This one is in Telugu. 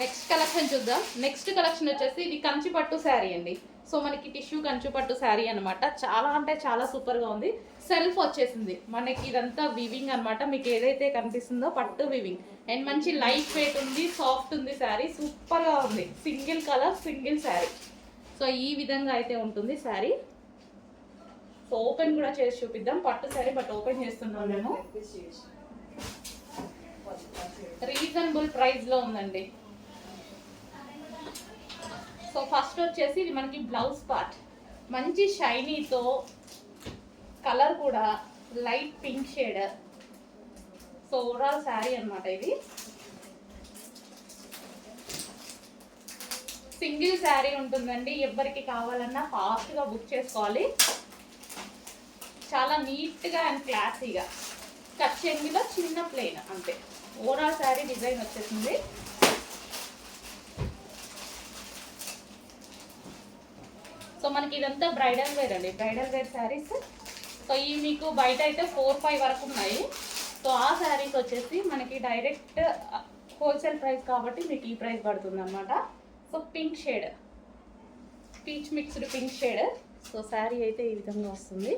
నెక్స్ట్ కలెక్షన్ చూద్దాం. నెక్స్ట్ కలెక్షన్ వచ్చేసి ఇది కంచి పట్టు శారీ అండి. సో మనకి టిష్యూ కంచి పట్టు శారీ అనమాట. చాలా అంటే చాలా సూపర్గా ఉంది. సెల్ఫ్ వచ్చేసింది మనకి, ఇదంతా వివింగ్ అనమాట. మీకు ఏదైతే కనిపిస్తుందో పట్టు వివింగ్ అండ్ మంచి లైట్ వెయిట్ ఉంది, సాఫ్ట్ ఉంది శారీ, సూపర్గా ఉంది. Single colour single sari. So ఈ విధంగా అయితే ఉంటుంది శారీ. సో ఓపెన్ కూడా చేసి చూపిద్దాం. పట్టు శారీ బట్ ఓపెన్ చేస్తున్నాం మేము. రీజనబుల్ ప్రైస్లో ఉందండి. సో ఫస్ట్ వచ్చేసి ఇది మనకి బ్లౌజ్ పార్ట్, మంచి షైనీతో, కలర్ కూడా light pink shade. So overall sari అనమాట ఇది. సింగిల్ శారీ ఉంటుందండి. ఎవరికి కావాలన్నా ఫాస్ట్గా బుక్ చేసుకోవాలి. చాలా నీట్గా అండ్ క్లాసీగా కట్ చెంగిలో చిన్న ప్లేన్ అంతే. ఓవరాల్ శారీ డిజైన్ వచ్చేసింది. సో మనకి ఇదంతా బ్రైడల్ వేర్ అండి, బ్రైడల్ వేర్ శారీస్. సో ఇవి మీకు బయట అయితే 4-5 వరకు ఉన్నాయి. సో ఆ శారీస్ వచ్చేసి మనకి డైరెక్ట్ హోల్సేల్ ప్రైస్ కాబట్టి మీకు ఈ ప్రైస్ పడుతుంది అనమాట. So pink shade, peach mixed pink shade. So sari అయితే ఈ విధంగా వస్తుంది.